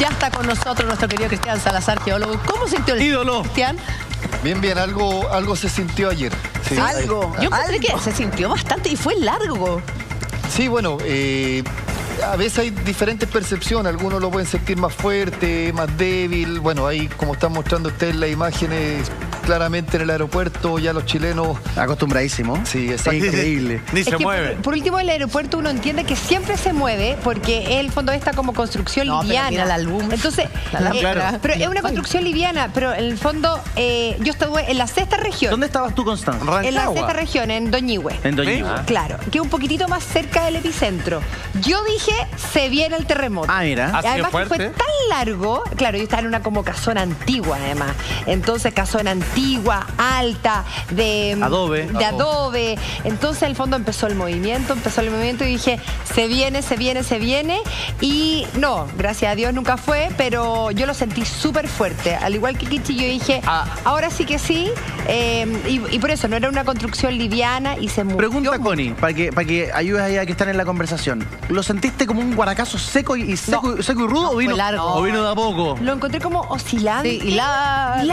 Ya está con nosotros nuestro querido Cristian Salazar, geólogo. ¿Cómo sintió el ídolo, Cristian? Bien, algo se sintió ayer. Sí. ¿Algo? Yo encontré que se sintió bastante y fue largo. Sí, bueno, a veces hay diferentes percepciones. Algunos lo pueden sentir más fuerte, más débil. Bueno, ahí, como están mostrando ustedes las imágenes, claramente en el aeropuerto ya los chilenos... Acostumbradísimos. Sí, exacto. Increíble. Ni se mueve. Por último, el aeropuerto uno entiende que siempre se mueve porque el fondo está como construcción liviana. Pero mira la luz. Entonces, claro. pero es una construcción liviana, pero en el fondo yo estuve en la sexta región. ¿Dónde estabas tú, Constanza? En la sexta región, en Doñihue. En Doñihue. Claro, que es un poquitito más cerca del epicentro. Yo dije, se viene el terremoto. Ah, mira. ¿Así de Además que fuerte? fue tan largo, claro, yo estaba en una como casona antigua además. Entonces, casona antigua, alta, de adobe. Entonces, al fondo empezó el movimiento y dije, se viene. Y no, gracias a Dios nunca fue, pero yo lo sentí súper fuerte. Al igual que Kichi, yo dije, ahora sí que sí. Y por eso, no era una construcción liviana y se movió. Pregunta, Connie, para que ayudes ahí a que están en la conversación. ¿Lo sentiste como un guaracazo seco y rudo o vino largo. ¿O vino de a poco? Lo encontré como oscilante. Sí, y largo.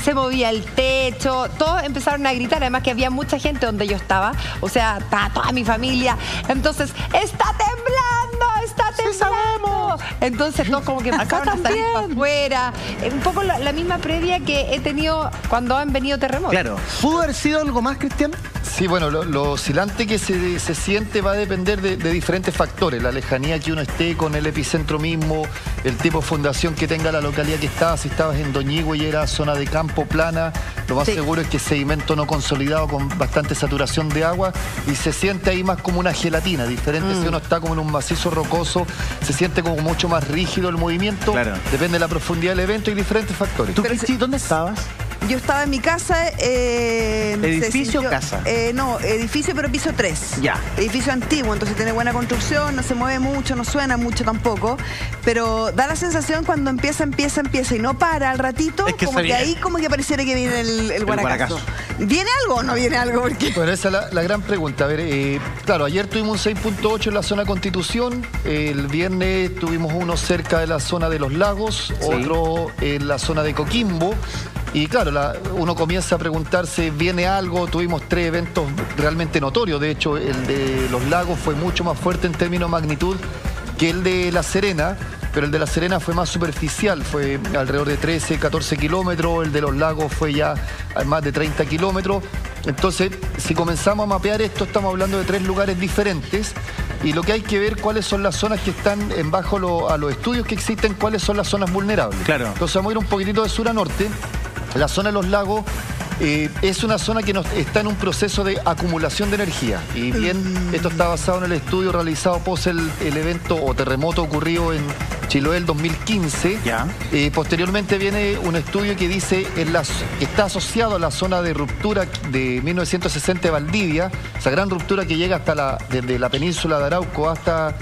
Se movía el techo. Todos empezaron a gritar. Además que había mucha gente donde yo estaba. O sea, estaba toda mi familia. Entonces, ¡está temblando! ¡Está temblando! Entonces todos como que empezaron a salir para afuera. Un poco la misma previa que he tenido cuando han venido terremotos. Claro. ¿Pudo haber sido algo más, Cristian? Sí, bueno, lo oscilante que se siente va a depender de diferentes factores. La lejanía que uno esté con el epicentro mismo, el tipo de fundación que tenga la localidad que estaba. Si estabas en Doñihue y era zona de campo plana, lo más seguro es que sedimento no consolidado con bastante saturación de agua y se siente ahí más como una gelatina. Diferente si uno está como en un macizo rocoso, se siente como mucho más rígido el movimiento. Claro. Depende de la profundidad del evento y diferentes factores. ¿Tú, Cristi, dónde estabas? Yo estaba en mi casa. ¿Edificio o casa? No, edificio, pero piso 3. Ya. Edificio antiguo, entonces tiene buena construcción, no se mueve mucho, no suena mucho tampoco. Pero da la sensación cuando empieza y no para al ratito, Es que como que ahí como que pareciera que viene el guaracazo. ¿Viene algo o no viene algo? Porque... Bueno, esa es la gran pregunta. A ver, claro, ayer tuvimos un 6.8 en la zona Constitución. El viernes tuvimos uno cerca de la zona de los lagos, otro en la zona de Coquimbo. Y claro, uno comienza a preguntarse, ¿viene algo? Tuvimos 3 eventos realmente notorios. De hecho, el de los lagos fue mucho más fuerte en términos de magnitud que el de La Serena, pero el de La Serena fue más superficial, fue alrededor de 13, 14 kilómetros, el de los lagos fue ya más de 30 kilómetros. Entonces, si comenzamos a mapear esto, estamos hablando de 3 lugares diferentes y lo que hay que ver cuáles son las zonas que están en bajo a los estudios que existen, cuáles son las zonas vulnerables. Claro. Entonces vamos a ir un poquitito de sur a norte. La zona de los lagos es una zona que está en un proceso de acumulación de energía. Y bien, esto está basado en el estudio realizado pos el evento o terremoto ocurrido en Chiloé el 2015. Posteriormente viene un estudio que dice que está asociado a la zona de ruptura de 1960 de Valdivia, esa gran ruptura que llega desde la península de Arauco hasta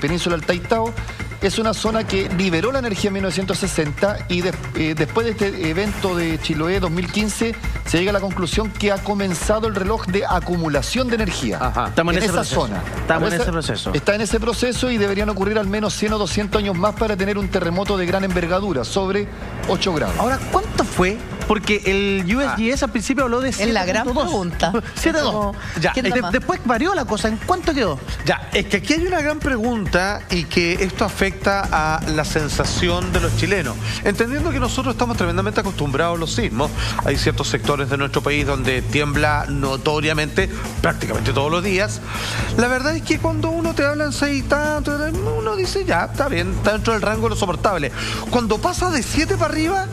península del Taitao. Es una zona que liberó la energía en 1960 y después de este evento de Chiloé 2015 se llega a la conclusión que ha comenzado el reloj de acumulación de energía. Estamos en esa zona. Estamos en ese proceso. Está en ese proceso y deberían ocurrir al menos 100 o 200 años más para tener un terremoto de gran envergadura, sobre 8 grados. Ahora, ¿cuánto fue? Porque el USGS al principio habló de 7.2. Es la gran pregunta. 7.2. Ya. Después varió la cosa. ¿En cuánto quedó? Ya, es que aquí hay una gran pregunta y que esto afecta a la sensación de los chilenos. Entendiendo que nosotros estamos tremendamente acostumbrados a los sismos, hay ciertos sectores de nuestro país donde tiembla notoriamente, prácticamente todos los días. La verdad es que cuando uno te habla en 6 y tanto, uno dice ya, está bien, está dentro del rango de lo soportable. Cuando pasa de 7 para arriba,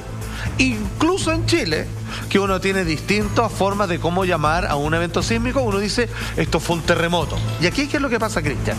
incluso en Chile, que uno tiene distintas formas de cómo llamar a un evento sísmico, uno dice, esto fue un terremoto. Y aquí, ¿qué es lo que pasa, Cristian?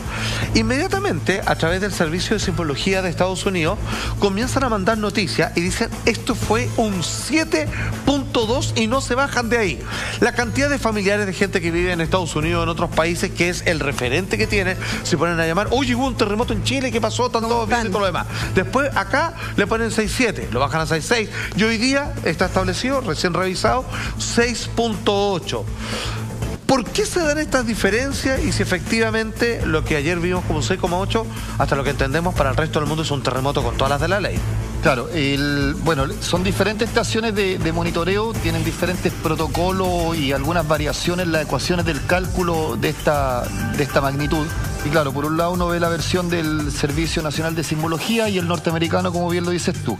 Inmediatamente, a través del Servicio de Sismología de Estados Unidos, comienzan a mandar noticias y dicen, esto fue un 7.2 y no se bajan de ahí. La cantidad de familiares de gente que vive en Estados Unidos, en otros países, que es el referente que tiene, se ponen a llamar, oye, hubo un terremoto en Chile, ¿qué pasó? ¿Están todos bien y todo lo demás? Después, acá, le ponen 6.7, lo bajan a 6.6 y hoy día está establecido, recién revisado, 6.8. ¿Por qué se dan estas diferencias y si efectivamente lo que ayer vimos como 6,8, hasta lo que entendemos para el resto del mundo es un terremoto con todas las de la ley? Claro, bueno, son diferentes estaciones de monitoreo, tienen diferentes protocolos y algunas variaciones en las ecuaciones del cálculo de esta magnitud. Y claro, por un lado uno ve la versión del Servicio Nacional de Sismología y el norteamericano, como bien lo dices tú.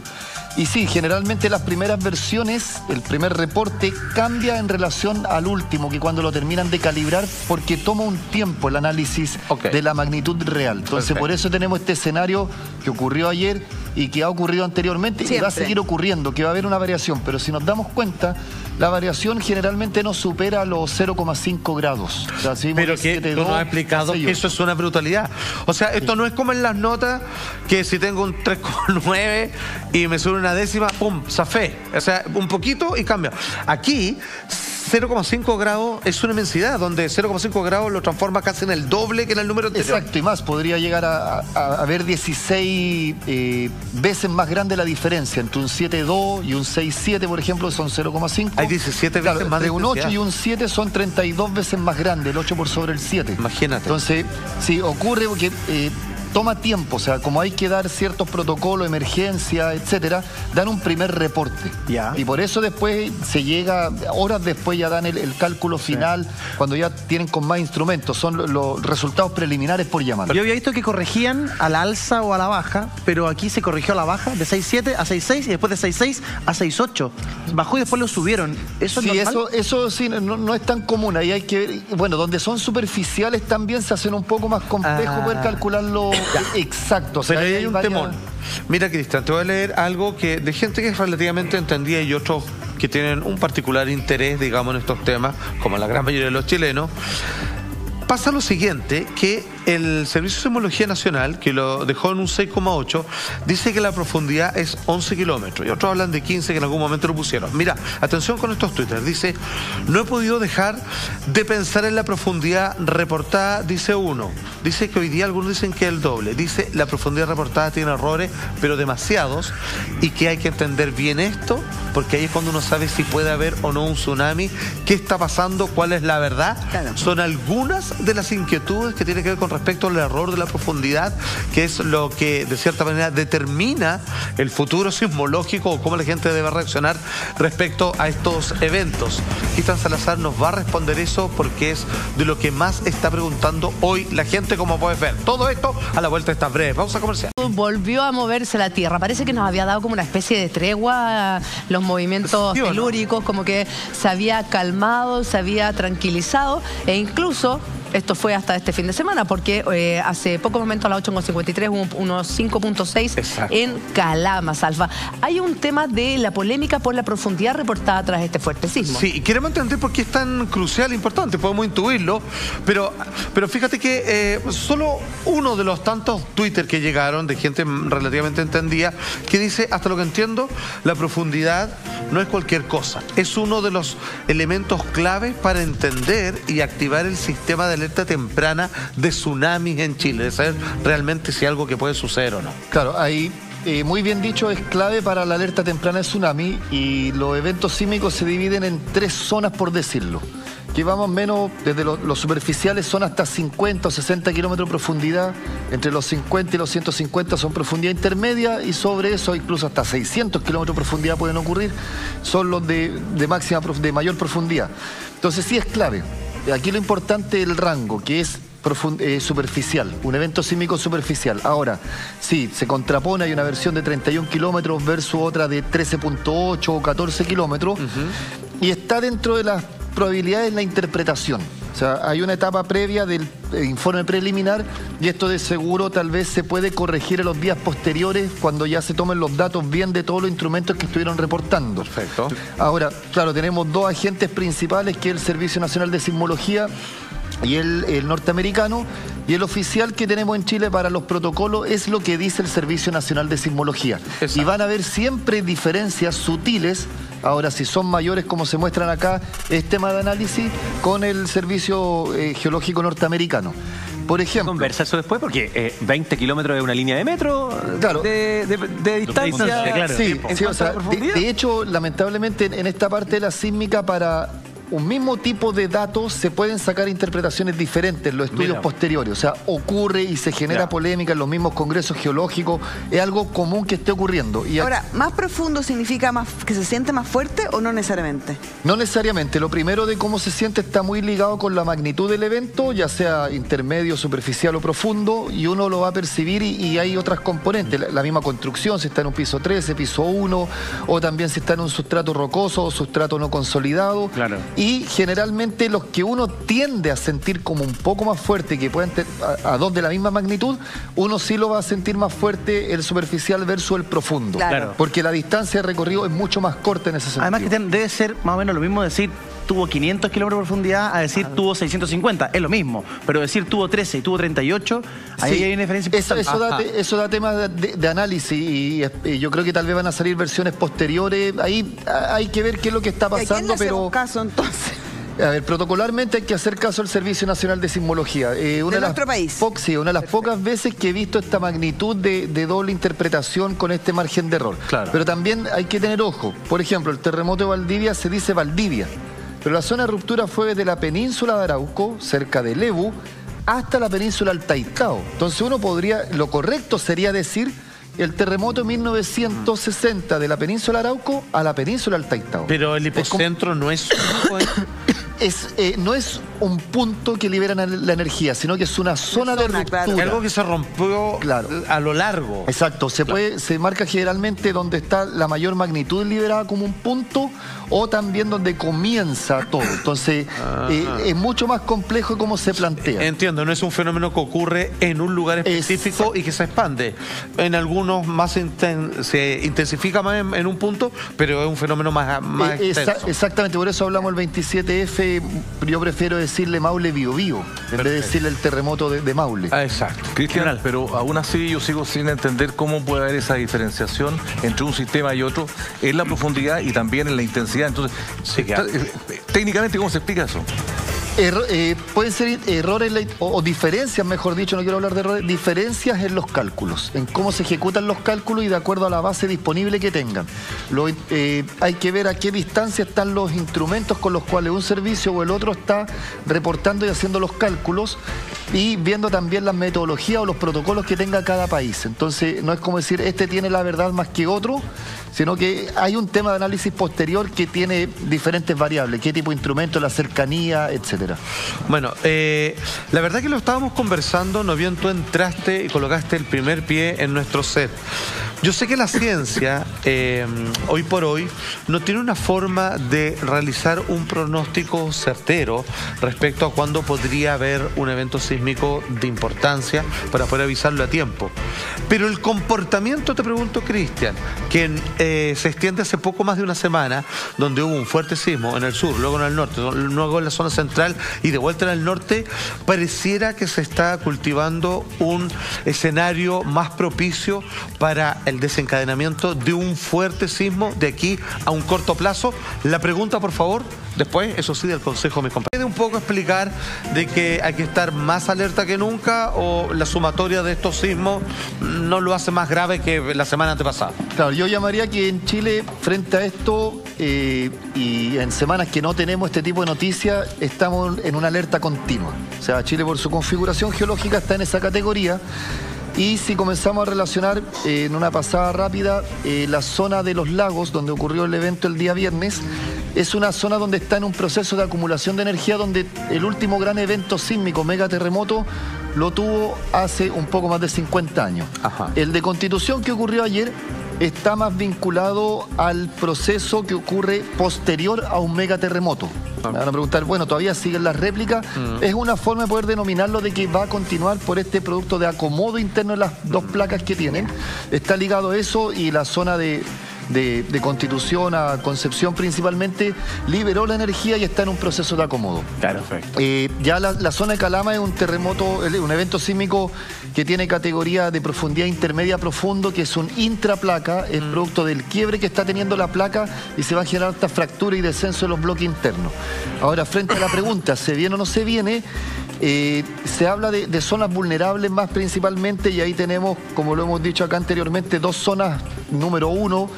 Y sí, generalmente las primeras versiones, el primer reporte cambia en relación al último, que cuando lo terminan de calibrar, porque toma un tiempo el análisis de la magnitud real. Entonces, por eso tenemos este escenario que ocurrió ayer y que ha ocurrido anteriormente y va a seguir ocurriendo, que va a haber una variación. Pero si nos damos cuenta, la variación generalmente no supera los 0,5 grados. O sea, si pero que tú nos has explicado que eso es una brutalidad. O sea, esto no es como en las notas, que si tengo un 3,9 y me sube una décima, ¡pum!, zafé. O sea, un poquito y cambia. Aquí 0,5 grados es una inmensidad, donde 0,5 grados lo transforma casi en el doble que en el número anterior. Exacto, y más, podría llegar a haber 16 veces más grande la diferencia entre un 7,2 y un 6,7, por ejemplo, son 0,5. Hay 17 veces más de un 8 y un 7 son 32 veces más grande, el 8 por sobre el 7. Imagínate. Entonces, sí, ocurre porque toma tiempo, o sea, como hay que dar ciertos protocolos, emergencia, etcétera, dan un primer reporte. Y por eso después se llega, horas después ya dan el cálculo final, cuando ya tienen con más instrumentos, son los resultados preliminares por llamar. Yo había visto que corregían a la alza o a la baja, pero aquí se corrigió a la baja de 6,7 a 6,6 y después de 6,6 a 6,8. Bajó y después lo subieron. ¿Eso es normal? Eso sí, no es tan común. Ahí hay que ver, bueno, donde son superficiales también se hacen un poco más complejo poder calcularlo. Exacto. O sea, pero ahí hay un temor. Mira, Cristian, te voy a leer algo de gente que es relativamente entendida y otros que tienen un particular interés, digamos, en estos temas, como la gran mayoría de los chilenos. Pasa lo siguiente, que el Servicio de Sismología Nacional, que lo dejó en un 6,8, dice que la profundidad es 11 kilómetros. Y otros hablan de 15, que en algún momento lo pusieron. Mira, atención con estos twitters. Dice, no he podido dejar de pensar en la profundidad reportada, dice uno. Dice que hoy día algunos dicen que es el doble. Dice, la profundidad reportada tiene errores, pero demasiados, y que hay que entender bien esto, porque ahí es cuando uno sabe si puede haber o no un tsunami, qué está pasando, cuál es la verdad. Claro. Son algunas de las inquietudes que tienen que ver con respecto al error de la profundidad, que es lo que de cierta manera determina el futuro sismológico o cómo la gente debe reaccionar respecto a estos eventos. Cristian Salazar nos va a responder eso porque es de lo que más está preguntando hoy la gente, como puedes ver. Todo esto a la vuelta de estas breves. Vamos a comercial. Volvió a moverse la Tierra. Parece que nos había dado como una especie de tregua los movimientos telúricos, como que se había calmado, se había tranquilizado e incluso... Esto fue hasta este fin de semana, porque hace pocos momentos a las 8:53 hubo unos 5.6 en Calama, Salva. Hay un tema de la polémica por la profundidad reportada tras este fuerte sismo. Sí, y queremos entender por qué es tan crucial e importante, podemos intuirlo, pero fíjate que solo uno de los tantos Twitter que llegaron de gente relativamente entendida, que dice, hasta lo que entiendo, la profundidad no es cualquier cosa, es uno de los elementos clave para entender y activar el sistema de alerta temprana de tsunamis en Chile, de saber realmente si algo que puede suceder o no. Claro, ahí muy bien dicho, es clave para la alerta temprana de tsunami y los eventos sísmicos se dividen en 3 zonas, por decirlo. Que vamos menos, desde los superficiales son hasta 50 o 60 kilómetros de profundidad, entre los 50 y los 150 son profundidad intermedia y sobre eso incluso hasta 600 kilómetros de profundidad pueden ocurrir, son los de mayor profundidad. Entonces sí es clave. Aquí lo importante es el rango, que es superficial, un evento sísmico superficial. Ahora, sí, se contrapone, hay una versión de 31 kilómetros versus otra de 13.8 o 14 kilómetros, y está dentro de las probabilidades la interpretación. O sea, hay una etapa previa del informe preliminar y esto de seguro tal vez se puede corregir en los días posteriores cuando ya se tomen los datos bien de todos los instrumentos que estuvieron reportando. Perfecto. Ahora, claro, tenemos 2 agentes principales, que es el Servicio Nacional de Sismología y el norteamericano, y el oficial que tenemos en Chile para los protocolos es lo que dice el Servicio Nacional de Sismología. Exacto. Y van a haber siempre diferencias sutiles. Ahora, si son mayores, como se muestran acá, es tema de análisis con el Servicio Geológico norteamericano. Por ejemplo... Conversa eso después, porque 20 kilómetros de una línea de metro, claro, de distancia. Claro. Sí, o sea, de hecho, lamentablemente, en esta parte de la sísmica, para un mismo tipo de datos se pueden sacar interpretaciones diferentes en los estudios posteriores. O sea, ocurre y se genera polémica en los mismos congresos geológicos. Es algo común que esté ocurriendo. Y ahora, ¿más profundo significa que se siente más fuerte o no necesariamente? No necesariamente. Lo primero de cómo se siente está muy ligado con la magnitud del evento, ya sea intermedio, superficial o profundo, y uno lo va a percibir y hay otras componentes. La misma construcción, si está en un piso 13, piso 1, o también si está en un sustrato rocoso o sustrato no consolidado. Claro. Y generalmente los que uno tiende a sentir como un poco más fuerte, que pueden tener a dos de la misma magnitud, uno sí lo va a sentir más fuerte el superficial versus el profundo. Claro. Porque la distancia de recorrido es mucho más corta en ese sentido. Además que debe ser más o menos lo mismo decir tuvo 500 kilómetros de profundidad a decir tuvo 650. Es lo mismo. Pero decir tuvo 13 y tuvo 38, ahí hay una diferencia importante. Eso da temas de análisis y yo creo que tal vez van a salir versiones posteriores. Ahí hay que ver qué es lo que está pasando. ¿A quién le hacemos caso entonces? A ver, protocolarmente hay que hacer caso al Servicio Nacional de Sismología. ¿De nuestro país? Sí, una de las pocas veces que he visto esta magnitud de doble interpretación con este margen de error. Claro. Pero también hay que tener ojo. Por ejemplo, el terremoto de Valdivia se dice Valdivia, pero la zona de ruptura fue desde la península de Arauco, cerca de Lebu, hasta la península Altaitao. Entonces lo correcto sería decir el terremoto de 1960 de la península Arauco a la península Altaitao. Pero el hipocentro no es... no es un punto que libera la energía, sino que es una zona de ruptura. Claro. Algo que se rompió a lo largo. Exacto, se marca generalmente donde está la mayor magnitud liberada como un punto o también donde comienza todo. Entonces es mucho más complejo cómo se plantea. Entiendo, no es un fenómeno que ocurre en un lugar específico y que se expande. En algunos se intensifica más en un punto, pero es un fenómeno más extenso. Exactamente, por eso hablamos el 27F. Yo prefiero decirle Maule Biobío en vez de decirle el terremoto de Maule. Exacto. Cristian, pero aún así yo sigo sin entender cómo puede haber esa diferenciación entre un sistema y otro en la profundidad y también en la intensidad. Entonces, técnicamente, ¿cómo se explica eso? Pueden ser errores o diferencias, mejor dicho, no quiero hablar de errores, diferencias en los cálculos, en cómo se ejecutan los cálculos y de acuerdo a la base disponible que tengan. Hay que ver a qué distancia están los instrumentos con los cuales un servicio o el otro está reportando y haciendo los cálculos y viendo también las metodologías o los protocolos que tenga cada país. Entonces, no es como decir, este tiene la verdad más que otro, sino que hay un tema de análisis posterior que tiene diferentes variables, qué tipo de instrumento, la cercanía, etcétera. Bueno, la verdad que lo estábamos conversando, no bien tú entraste y colocaste el primer pie en nuestro set. Yo sé que la ciencia, hoy por hoy, no tiene una forma de realizar un pronóstico certero respecto a cuándo podría haber un evento sísmico de importancia para poder avisarlo a tiempo. Pero el comportamiento, te pregunto, Cristian, que se extiende hace poco más de una semana, donde hubo un fuerte sismo en el sur, luego en el norte, luego en la zona central y de vuelta en el norte, pareciera que se está cultivando un escenario más propicio para el desencadenamiento de un fuerte sismo de aquí a un corto plazo. La pregunta, por favor, después, eso sí, del consejo de mis compañeros. ¿Puede un poco explicar de que hay que estar más alerta que nunca o la sumatoria de estos sismos no lo hace más grave que la semana antepasada? Claro, yo llamaría que en Chile, frente a esto, y en semanas que no tenemos este tipo de noticias, estamos en una alerta continua. O sea, Chile por su configuración geológica está en esa categoría. Y si comenzamos a relacionar en una pasada rápida, la zona de los lagos, donde ocurrió el evento el día viernes, es una zona donde está en un proceso de acumulación de energía, donde el último gran evento sísmico, megaterremoto, lo tuvo hace un poco más de 50 años. Ajá. El de Constitución que ocurrió ayer está más vinculado al proceso que ocurre posterior a un megaterremoto. Me van a preguntar, bueno, ¿todavía siguen las réplicas? Es una forma de poder denominarlo de que va a continuar por este producto de acomodo interno de las dos placas que tienen. Está ligado a eso y la zona de Constitución a Concepción principalmente liberó la energía y está en un proceso de acomodo. Claro, perfecto. Ya la zona de Calama es un terremoto, un evento sísmico que tiene categoría de profundidad intermedia profundo, que es un intraplaca, es producto del quiebre que está teniendo la placa y se va a generar esta fractura y descenso de los bloques internos. Ahora, frente a la pregunta, ¿se viene o no se viene? Se habla de zonas vulnerables más principalmente y ahí tenemos, como lo hemos dicho acá anteriormente, dos zonas. Número uno,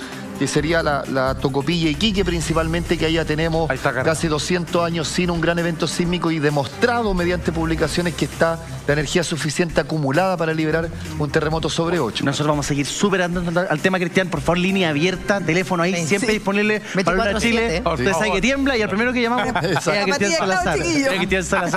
que sería la Tocopilla y Iquique principalmente, que allá tenemos casi 200 años sin un gran evento sísmico y demostrado mediante publicaciones que está la energía suficiente acumulada para liberar un terremoto sobre 8. Nosotros vamos a seguir súper andando al tema, Cristian. Por favor, línea abierta, teléfono ahí, siempre disponible para Chile. Usted sabe que tiembla y el primero que llamamos es a Cristian Salazar.